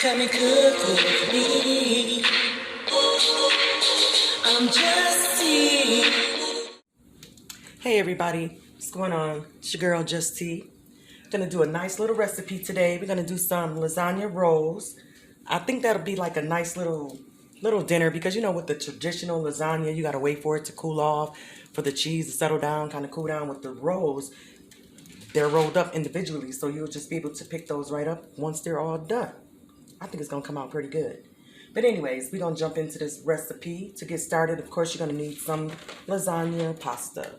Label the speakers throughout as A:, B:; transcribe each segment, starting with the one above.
A: Come and cook with me. I'm Justy. Hey everybody, what's going on? It's your girl Justy. Gonna do a nice little recipe today. We're gonna do some lasagna rolls. I think that'll be like a nice little dinner because you know with the traditional lasagna you gotta wait for it to cool off, for the cheese to settle down, kind of cool down. With the rolls, they're rolled up individually, so you'll just be able to pick those right up once they're all done. I think it's gonna come out pretty good. But anyways, we're gonna jump into this recipe. To get started, of course, you're gonna need some lasagna pasta.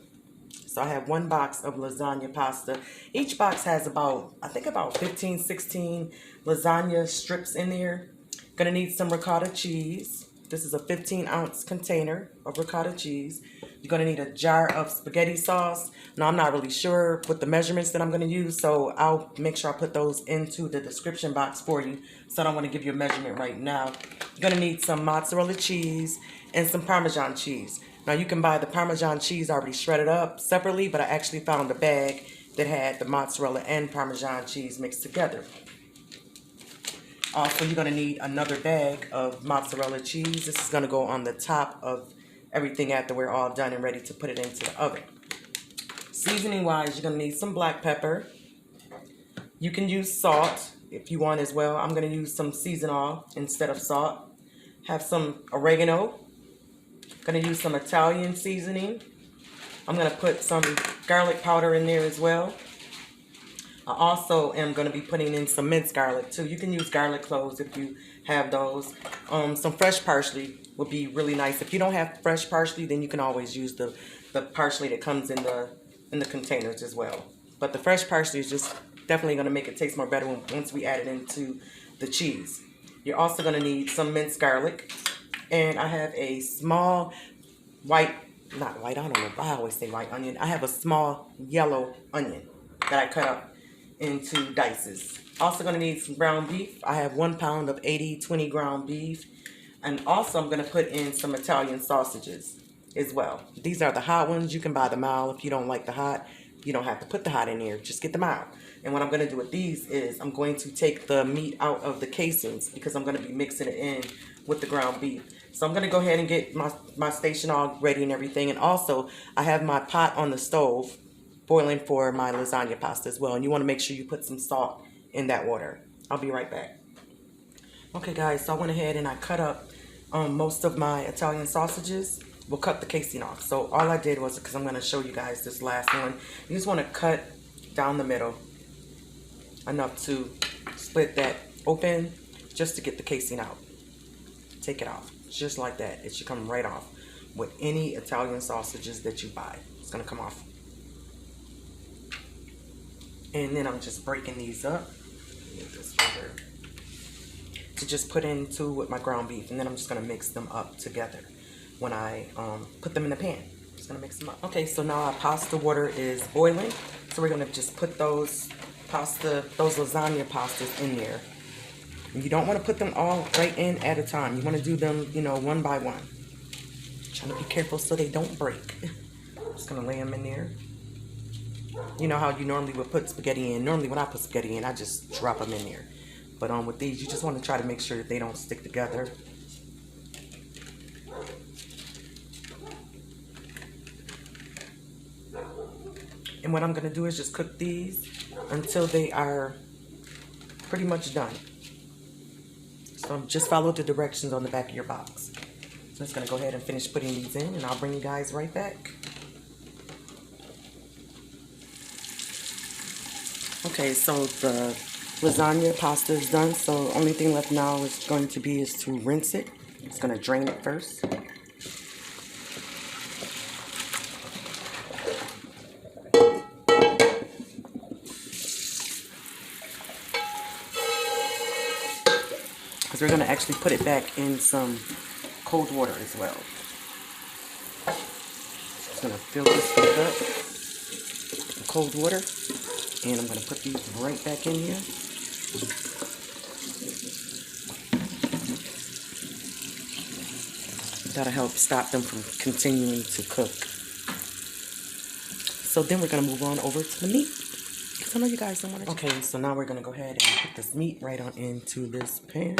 A: So I have one box of lasagna pasta. Each box has about, I think about 15, 16 lasagna strips in there. Gonna need some ricotta cheese. This is a 15-ounce container of ricotta cheese. You're gonna need a jar of spaghetti sauce. Now I'm not really sure what the measurements that I'm gonna use, so I'll make sure I put those into the description box for you. So I don't wanna give you a measurement right now. You're gonna need some mozzarella cheese and some Parmesan cheese. Now you can buy the Parmesan cheese already shredded up separately, but I actually found a bag that had the mozzarella and Parmesan cheese mixed together. Also, you're going to need another bag of mozzarella cheese. This is going to go on the top of everything after we're all done and ready to put it into the oven. Seasoning wise, you're going to need some black pepper. You can use salt if you want as well. I'm going to use some season-all instead of salt. Have some oregano. Going to use some Italian seasoning. I'm going to put some garlic powder in there as well. I also am going to be putting in some minced garlic too. You can use garlic cloves if you have those. Some fresh parsley would be really nice. If you don't have fresh parsley, then you can always use the parsley that comes in the containers as well. But the fresh parsley is just definitely going to make it taste more better once we add it into the cheese. You're also going to need some minced garlic. And I have a small I don't know why I always say white onion. I have a small yellow onion that I cut up into dices. Also going to need some ground beef. I have 1 pound of 80/20 ground beef. And also I'm going to put in some Italian sausages as well. These are the hot ones. You can buy the mild if you don't like the hot. You don't have to put the hot in here. Just get the mild. And what I'm going to do with these is I'm going to take the meat out of the casings because I'm going to be mixing it in with the ground beef. So I'm going to go ahead and get my station all ready and everything. And also I have my pot on the stove boiling for my lasagna pasta as well. And you want to make sure you put some salt in that water. I'll be right back. Okay guys, so I went ahead and I cut up most of my Italian sausages. We'll cut the casing off. So all I did was, because I'm going to show you guys this last one, you just want to cut down the middle enough to split that open just to get the casing out. Take it off just like that. It should come right off with any Italian sausages that you buy. It's going to come off. And then I'm just breaking these up to just put into with my ground beef. And then I'm just going to mix them up together when I put them in the pan. Just going to mix them up. Okay, so now our pasta water is boiling. So we're going to just put those lasagna pastas in there. And you don't want to put them all right in at a time. You want to do them, you know, one by one. Trying to be careful so they don't break. Just going to lay them in there. You know how you normally would put spaghetti in. Normally when I put spaghetti in, I just drop them in there. But with these, you just want to try to make sure that they don't stick together. And what I'm going to do is just cook these until they are pretty much done. So just follow the directions on the back of your box. So I'm just going to go ahead and finish putting these in, and I'll bring you guys right back. Okay, so the lasagna pasta is done, so the only thing left now is going to be to rinse it. It's going to drain it first. Because we're going to actually put it back in some cold water as well. Just going to fill this back up with cold water. And I'm going to put these right back in here. That'll help stop them from continuing to cook. So then we're going to move on over to the meat. So I know you guys don't want to. Okay, so now we're gonna go ahead and put this meat right on into this pan.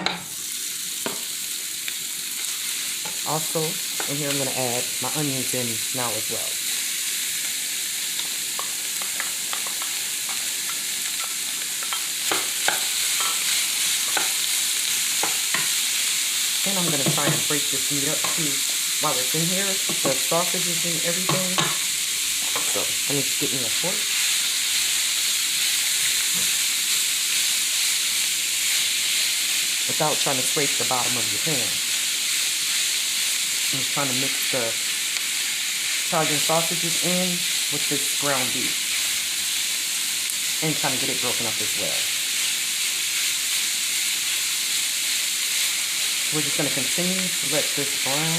A: Also, in here I'm gonna add my onions in now as well. And I'm gonna try and break this meat up too while it's in here, the sausages and everything. So let me get me a fork. Without trying to scrape the bottom of your pan. I'm just trying to mix the Italian sausages in with this ground beef. And trying to get it broken up as well. We're just going to continue to let this brown.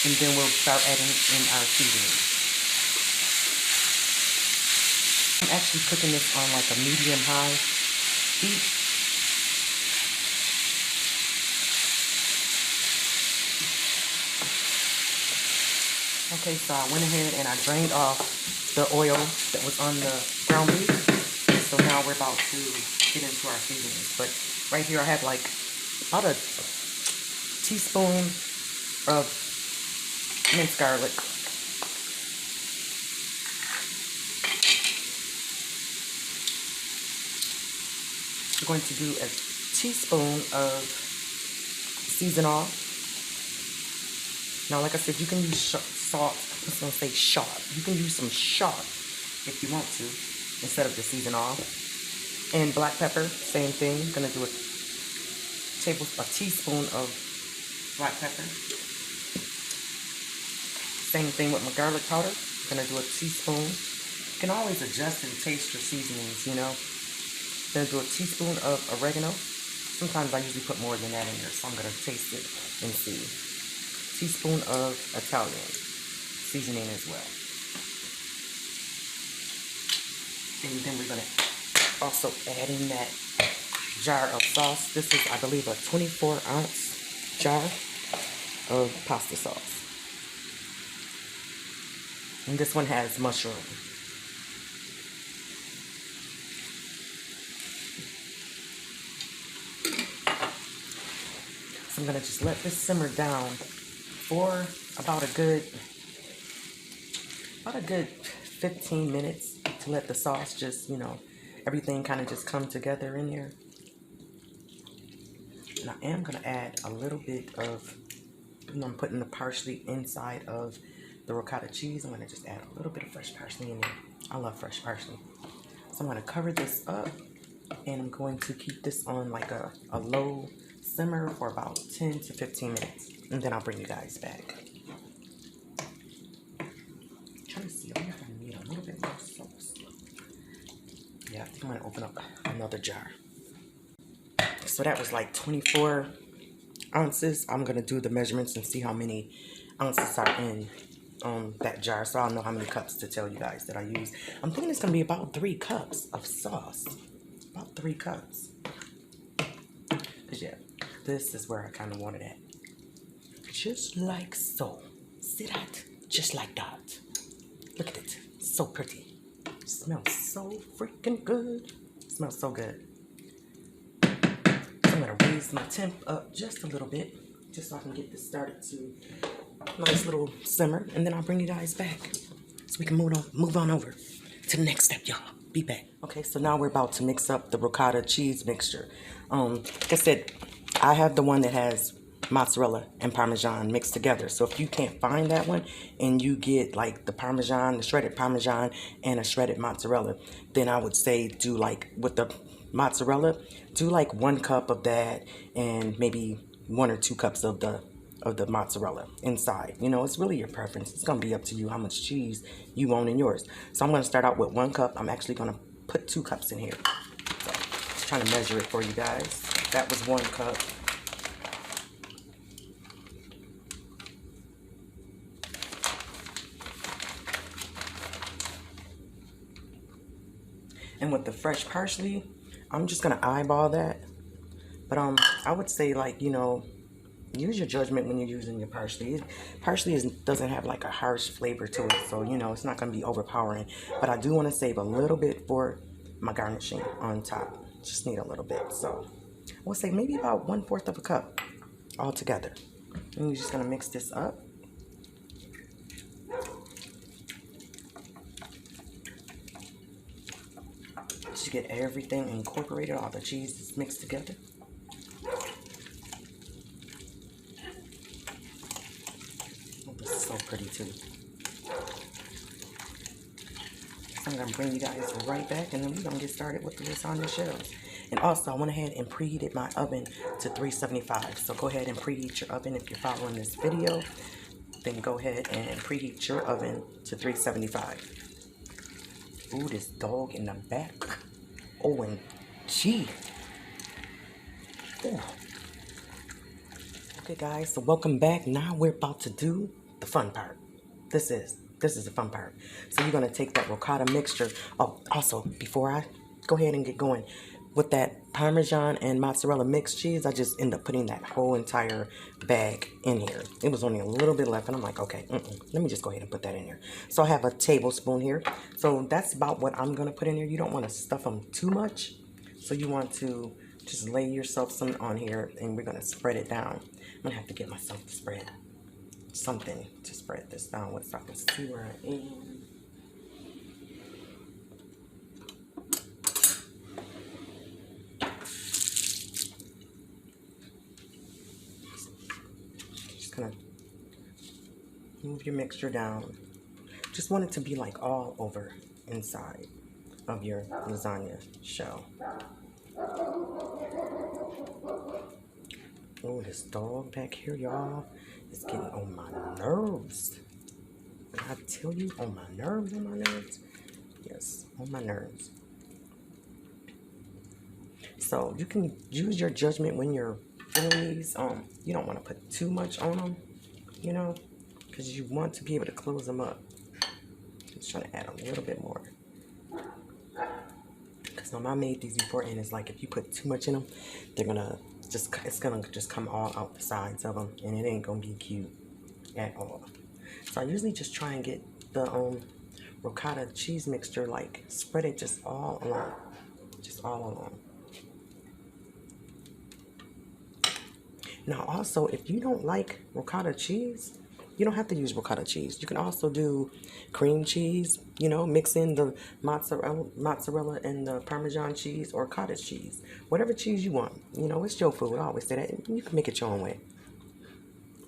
A: And then we'll start adding in our seasoning. I'm actually cooking this on like a medium-high heat. Okay, so I went ahead and I drained off the oil that was on the ground beef. So now we're about to get into our seasonings. But right here I have like about a teaspoon of minced garlic. We're going to do a teaspoon of season oil. Now, like I said, you can use salt. I was going to say sharp. You can use some sharp if you want to instead of the season oil. And black pepper, same thing. I'm going to do a teaspoon of black pepper. Same thing with my garlic powder. I'm going to do a teaspoon. You can always adjust and taste your seasonings, you know. Then do a teaspoon of oregano. Sometimes I usually put more than that in there, so I'm going to taste it and see. Teaspoon of Italian seasoning as well. And then we're going to also add in that jar of sauce. This is, I believe, a 24-ounce jar of pasta sauce. And this one has mushroom. So I'm going to just let this simmer down for about a good 15 minutes to let the sauce just, you know, everything kind of just come together in here. And I am going to add a little bit of, you know, I'm putting the parsley inside of the ricotta cheese. I'm going to just add a little bit of fresh parsley in there. I love fresh parsley. So I'm going to cover this up and I'm going to keep this on like a low simmer for about 10 to 15 minutes. And then I'll bring you guys back. I'm trying to see, I wonder if I need a little bit more sauce. Yeah, I think I'm going to open up another jar. So that was like 24 ounces. I'm going to do the measurements and see how many ounces are in that jar. So I'll know how many cups to tell you guys that I use. I'm thinking it's going to be about 3 cups of sauce. About 3 cups. Because yeah, this is where I kind of want it at. Just like so. See that? Just like that. Look at it. So pretty. Smells so freaking good. Smells so good. So I'm going to raise my temp up just a little bit. Just so I can get this started to a nice little simmer. And then I'll bring you guys back. So we can move on over to the next step, y'all. Be back. Okay, so now we're about to mix up the ricotta cheese mixture. Like I said, I have the one that has mozzarella and Parmesan mixed together. So if you can't find that one and you get like the Parmesan, the shredded Parmesan and a shredded mozzarella, then I would say do like with the mozzarella, do like 1 cup of that and maybe 1 or 2 cups of the mozzarella inside. You know, it's really your preference. It's going to be up to you how much cheese you want in yours. So I'm going to start out with 1 cup. I'm actually going to put 2 cups in here. So just trying to measure it for you guys. That was 1 cup. And with the fresh parsley, I'm just going to eyeball that. But I would say like, you know, use your judgment when you're using your parsley. Parsley doesn't have like a harsh flavor to it, so you know it's not going to be overpowering. But I do want to save a little bit for my garnishing on top. Just need a little bit, so I would say maybe about 1/4 of a cup all together. And you're just going to mix this up. Just get everything incorporated, all the cheese is mixed together. Oh, this is so pretty too. So I'm going to bring you guys right back, and then we're going to get started with the lasagna shells. And also, I went ahead and preheated my oven to 375. So go ahead and preheat your oven if you're following this video. Then go ahead and preheat your oven to 375. Ooh, this dog in the back. OMG. Ooh. Okay, guys, so welcome back. Now we're about to do the fun part. This is the fun part. So you're going to take that ricotta mixture. Oh, also, before I go ahead and get going, with that Parmesan and mozzarella mixed cheese, I just end up putting that whole entire bag in here. It was only a little bit left, and I'm like, okay, let me just go ahead and put that in here. So I have a tablespoon here. So that's about what I'm going to put in here. You don't want to stuff them too much. So you want to just lay yourself some on here, and we're going to spread it down. I'm going to have to get myself to spread something to spread this down with so I can see where I am. Kind of move your mixture down. Just want it to be like all over inside of your lasagna shell. Oh, this dog back here, y'all, is getting on my nerves. I tell you, on my nerves, on my nerves. Yes, on my nerves. So you can use your judgment when you're filling these. You don't want to put too much on them, you know, because you want to be able to close them up. Just trying to add a little bit more. Because I made these before, and it's like if you put too much in them, they're gonna it's gonna just come all out the sides of them, and it ain't gonna be cute at all. So I usually just try and get the ricotta cheese mixture, like spread it just all along, Now also, if you don't like ricotta cheese, you don't have to use ricotta cheese. You can also do cream cheese, you know, mix in the mozzarella and the Parmesan cheese or cottage cheese. Whatever cheese you want. You know, it's your food. I always say that. You can make it your own way.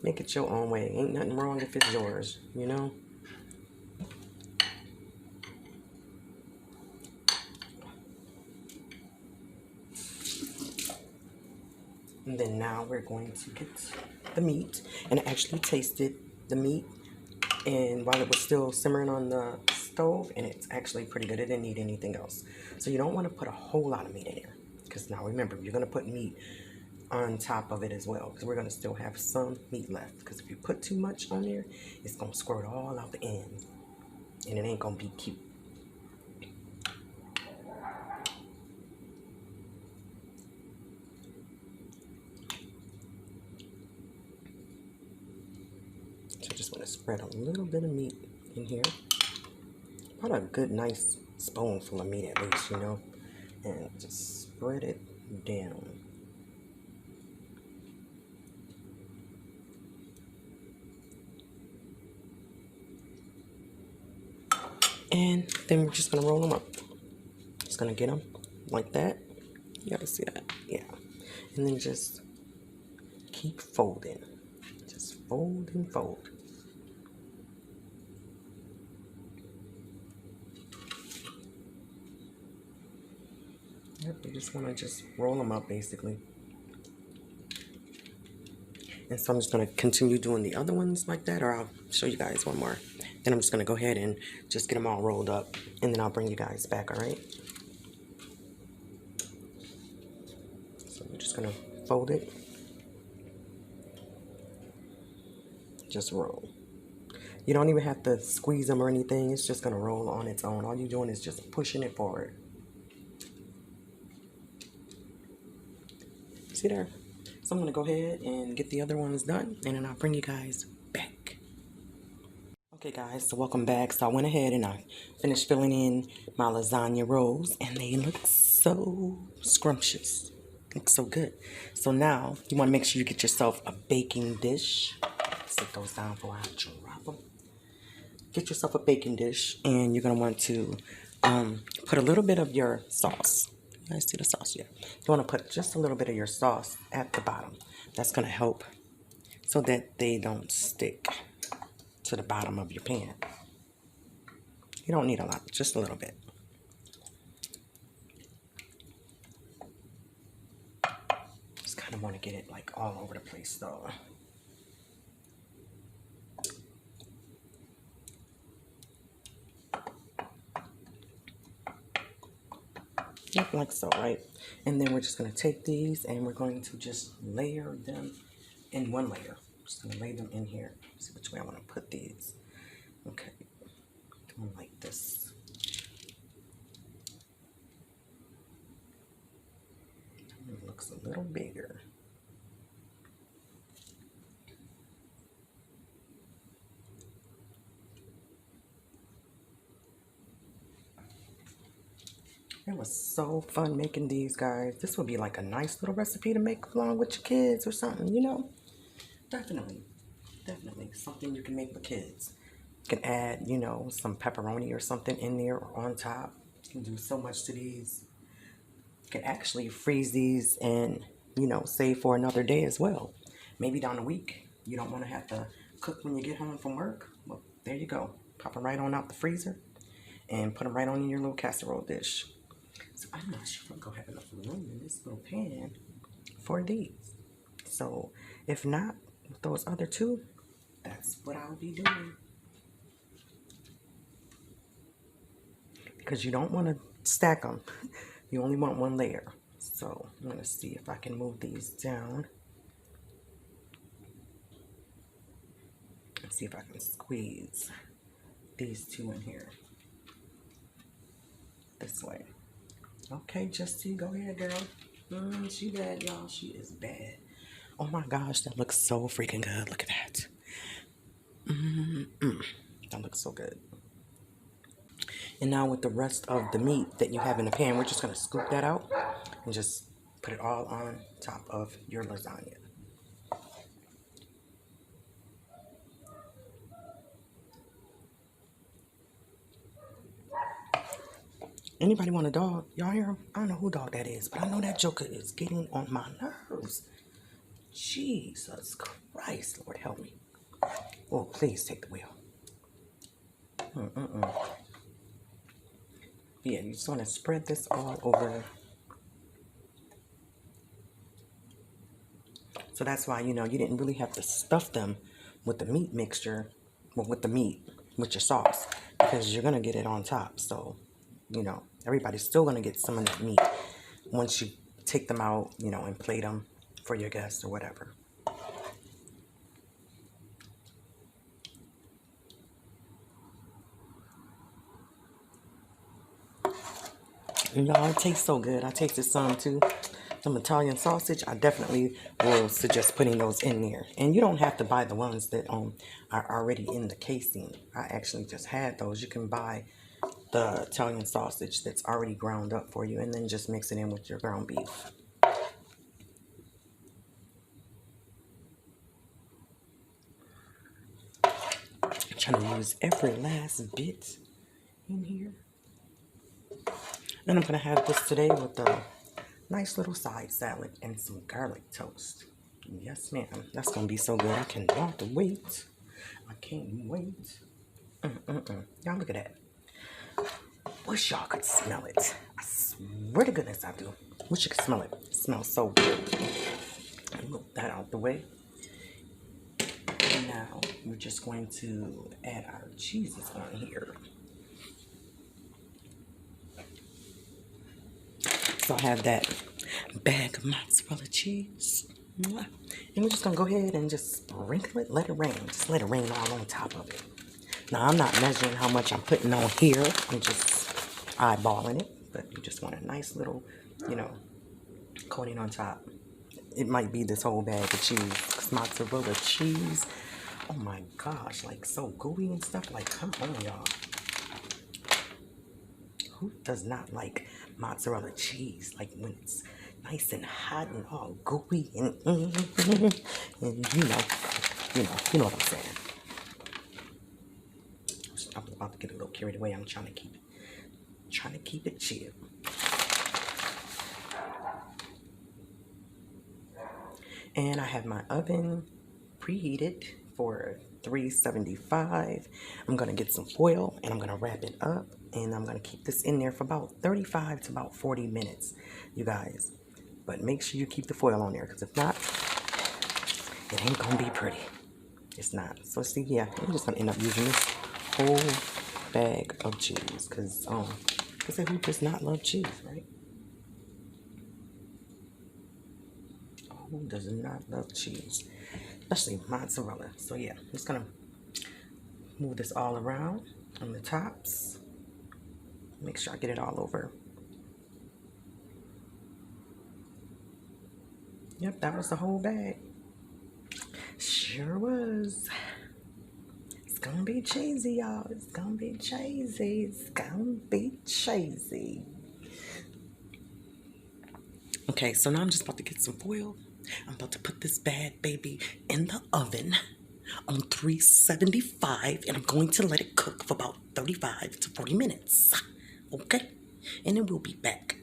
A: Make it your own way. Ain't nothing wrong if it's yours, you know. And then now we're going to get the meat. And I actually tasted the meat, and while it was still simmering on the stove, and it's actually pretty good. It didn't need anything else. So you don't want to put a whole lot of meat in here, because now remember, you're going to put meat on top of it as well, because we're going to still have some meat left. Because if you put too much on there, it's going to squirt all out the end, and it ain't going to be cute. So I just want to spread a little bit of meat in here. About a good, nice spoonful of meat at least, you know. And just spread it down. And then we're just going to roll them up. Just going to get them like that. You got to see that. Yeah. And then just keep folding. Just fold and fold. Yep, you just want to just roll them up basically. And so I'm just going to continue doing the other ones like that, or I'll show you guys one more. Then I'm just going to go ahead and just get them all rolled up, and then I'll bring you guys back, all right? So I'm just going to fold it. Just roll. You don't even have to squeeze them or anything. It's just going to roll on its own. All you're doing is just pushing it forward. See there? It's So I'm going to go ahead and get the other ones done, and then I'll bring you guys back. Okay guys, so welcome back. So I went ahead and I finished filling in my lasagna rolls, and they look so scrumptious. Look so good. So now you want to make sure you get yourself a baking dish. Sit those down before I drop them. Get yourself a baking dish, and you're going to want to put a little bit of your sauce. You guys see the sauce? Yeah. You want to put just a little bit of your sauce at the bottom. That's going to help so that they don't stick to the bottom of your pan. You don't need a lot, just a little bit. Just kind of want to get it like all over the place though. Yep, like so, right? And then we're just going to take these and we're going to just layer them in one layer. Just going to lay them in here. See which way I want to put these. Okay, doing like this. It looks a little bigger. It was so fun making these, guys. This would be like a nice little recipe to make along with your kids or something, you know? Definitely. Definitely. Something you can make with kids. You can add, you know, some pepperoni or something in there or on top. You can do so much to these. You can actually freeze these and, you know, save for another day as well. Maybe down the week. You don't want to have to cook when you get home from work. Well, there you go. Pop them right on out the freezer and put them right on in your little casserole dish. So I'm not sure if I'm going to have enough room in this little pan for these. So if not, with those other two, that's what I'll be doing. Because you don't want to stack them. You only want one layer. So I'm going to see if I can move these down. Let's see if I can squeeze these two in here. This way. Okay, Justy, go ahead, girl. She bad, y'all. She is bad. Oh my gosh, that looks so freaking good. Look at that. That looks so good. And now with the rest of the meat that you have in the pan, we're just going to scoop that out and just put it all on top of your lasagna. Anybody want a dog? Y'all hear him? I don't know who dog that is, but I know that joker is getting on my nerves. Jesus Christ, Lord help me. Oh, please take the wheel. Yeah, you just want to spread this all over. So that's why, you know, you didn't really have to stuff them with the meat mixture, well, with the meat, with your sauce, because you're going to get it on top. So, you know, everybody's still going to get some of that meat once you take them out, you know, and plate them for your guests or whatever. And y'all, it tastes so good. I tasted some too. Some Italian sausage. I definitely will suggest putting those in there. And you don't have to buy the ones that are already in the casing. I actually just had those. You can buy the Italian sausage that's already ground up for you and then just mix it in with your ground beef. I'm trying to use every last bit in here. And I'm going to have this today with a nice little side salad and some garlic toast. Yes, ma'am. That's going to be so good. I cannot wait. I can't wait. Y'all look at that. Wish y'all could smell it. I swear to goodness I do. Wish you could smell it. It smells so good. Move that out the way. And now we're just going to add our cheeses on here. So I have that bag of mozzarella cheese. And we're just going to go ahead and just sprinkle it, let it rain. Just let it rain all on top of it. Now, I'm not measuring how much I'm putting on here. I'm just eyeballing it. But you just want a nice little, you know, coating on top. it might be this whole bag of cheese. 'Cause mozzarella cheese, oh my gosh, like so gooey and stuff. Like, come on, y'all. Who does not like mozzarella cheese? Like when it's nice and hot and all gooey and and you know what I'm saying. I'm about to get a little carried away. I'm trying to keep it chill. And I have my oven preheated for 375. I'm gonna get some foil and I'm gonna wrap it up, and I'm gonna keep this in there for about 35 to about 40 minutes, you guys. But make sure you keep the foil on there, because if not, it ain't gonna be pretty. It's not. So see, yeah, I'm just gonna end up using this whole bag of cheese, because who does not love cheese, right? Who does not love cheese, especially mozzarella? So yeah, I'm just gonna move this all around on the tops. Make sure I get it all over. Yep, that was the whole bag. Sure was. It's gonna be cheesy, y'all. It's gonna be cheesy. It's gonna be cheesy. Okay, so now I'm just about to get some foil. I'm about to put this bad baby in the oven on 375, and I'm going to let it cook for about 35 to 40 minutes. Okay? And then we'll be back.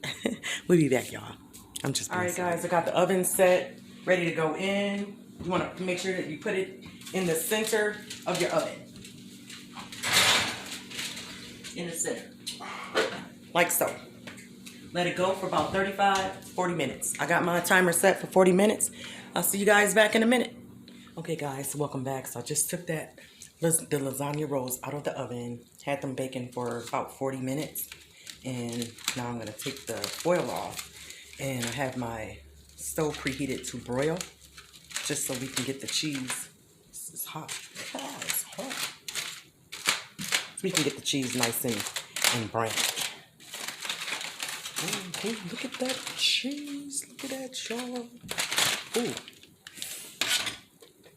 A: We'll be back, y'all. I'm just All right, guys, I got the oven set, ready to go in. You want to make sure that you put it in the center of your oven. In the center. Like so. Let it go for about 35, 40 minutes. I got my timer set for 40 minutes. I'll see you guys back in a minute. Okay, guys, welcome back. So I just took the lasagna rolls out of the oven, had them baking for about 40 minutes. And now I'm gonna take the foil off. And I have my stove preheated to broil, just so we can get the cheese. This is hot. It's hot. So we can get the cheese nice and brown. Oh, look at that cheese. Look at that, y'all. Ooh.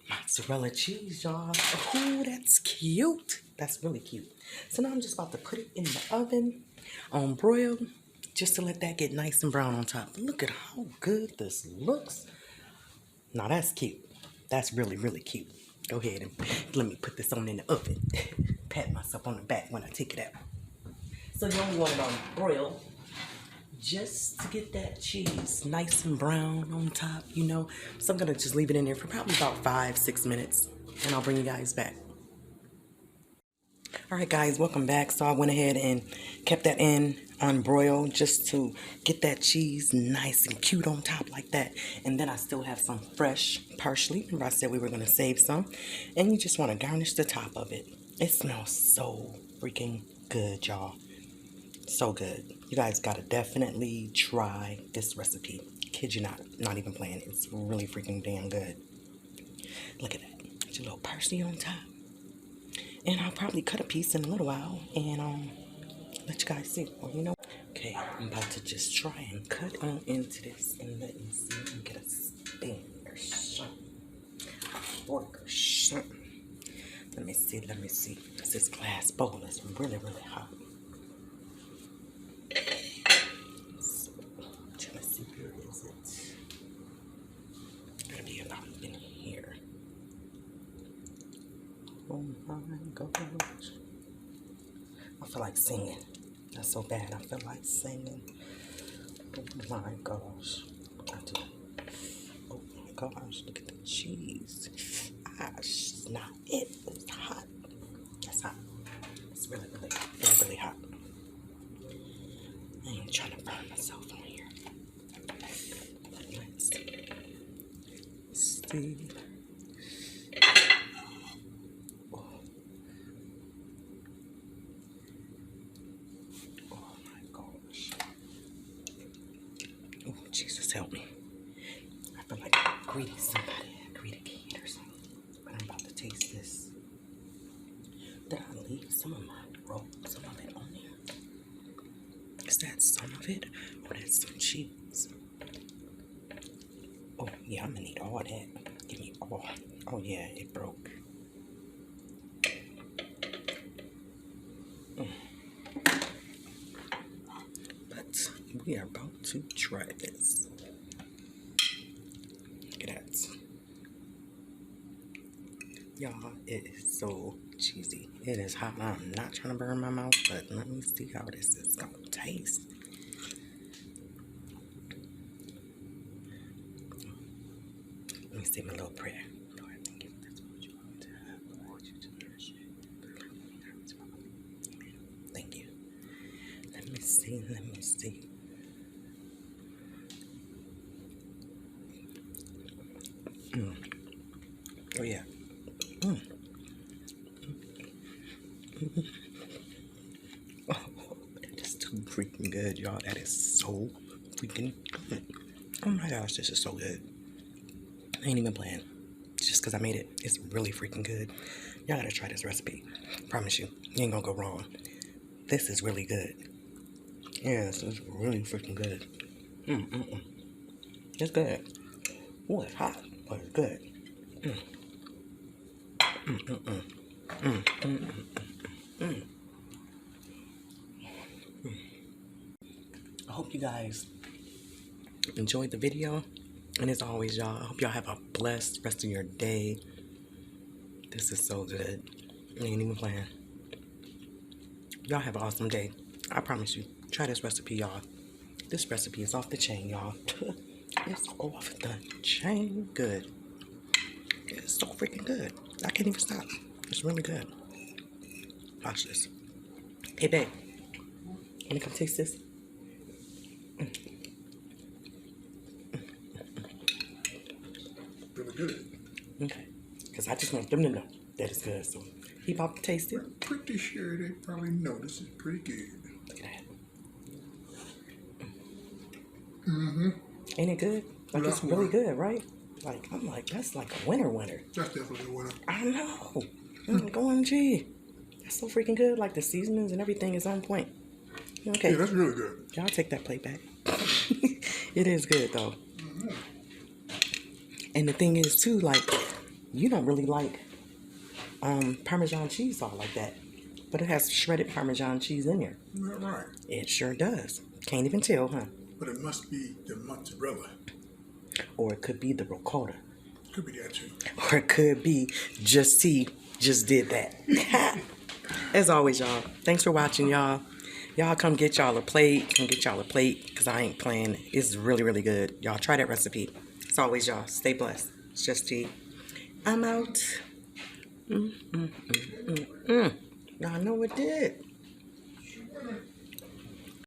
A: Mozzarella cheese, y'all. Oh, that's cute. That's really cute. So now I'm just about to put it in the oven on broil, just to let that get nice and brown on top. Look at how good this looks. Now that's cute. That's really, really cute. Go ahead and let me put this on in the oven. Pat myself on the back when I take it out. So you only want it on broil, just to get that cheese nice and brown on top, you know. So I'm gonna just leave it in there for probably about 5-6 minutes, and I'll bring you guys back. All right, guys, welcome back. So I went ahead and kept that in on broil, just to get that cheese nice and cute on top like that. And then I still have some fresh parsley. Remember I said we were gonna save some, and you just want to garnish the top of it. It smells so freaking good, y'all. So good. You guys gotta definitely try this recipe. Kid you not even playing. It's really freaking damn good. Look at that. Get your little parsley on top. And I'll probably cut a piece in a little while and let you guys see. Well, you know. Okay, I'm about to just try and cut on into this and let me see if I can get a spoon or something. A fork or something. Let me see. This glass bowl is really, really hot. So, I'm trying to see, where is it? Gotta be about in here. Oh my gosh. I feel like singing. That's so bad. I feel like singing. Oh my gosh. I do. Oh my gosh. Look at the cheese. It's not it. It's hot. That's hot. It's really, really, really, really hot. I ain't trying to burn myself on here. Let's see. Oh my gosh. Oh, Jesus, help me. I feel like I greeted somebody. I greeted a kid or something. But I'm about to taste this. Did I leave some of my roll, some of it on there? Is that some of it? Or that's some cheese? Oh, yeah, I'm gonna need all that. Give me all. Oh, yeah, it broke. But we are about to try this. Look at that. Y'all, it is so cheesy. It is hot. I'm not trying to burn my mouth, but let me see how this is gonna taste. Let me say my little prayer. Lord, thank you for this food you want to have. Lord, you to nourish it. Amen. Thank you. Let me see. Let me see. Oh, yeah. Oh, that is too freaking good, y'all. That is so freaking good. Oh my gosh, this is so good. I ain't even playing. Just because I made it. It's really freaking good. Y'all gotta try this recipe. Promise you. You ain't gonna go wrong. This is really good. Yes, it's really freaking good. It's good. Oh, it's hot, but it's good. I hope you guys enjoyed the video. And as always, y'all, I hope y'all have a blessed rest of your day. This is so good. I ain't even playing. Y'all have an awesome day. I promise you. Try this recipe, y'all. This recipe is off the chain, y'all. It's off the chain good. It's so freaking good. I can't even stop. It's really good. Watch this. Hey, babe. Wanna come taste this?
B: Really good.
A: Okay. Because I just want them to know that it's good. So he about to taste it.
B: I'm pretty sure they probably know this is pretty good.
A: Look at that.
B: Mm-hmm.
A: Ain't it good? Like, it's really good, right? Like, I'm like, that's like a winner.
B: That's definitely a winner.
A: I know. I'm like, OMG. That's so freaking good. Like, the seasonings and everything is on point. Okay.
B: Yeah, that's really good.
A: Y'all take that plate back. It is good, though. And the thing is, too, like, you don't really like Parmesan cheese all like that. But it has shredded Parmesan cheese in there.
B: Is that right?
A: It sure does. Can't even tell, huh?
B: But it must be the mozzarella.
A: Or it could be the ricotta.
B: Could be that too.
A: Or it could be just T just did that. As always, y'all, thanks for watching, y'all. Y'all come get y'all a plate. Come get y'all a plate, because I ain't playing. It's really, really good. Y'all try that recipe. As always, y'all, stay blessed. It's just T. I'm out. Y'all know it did.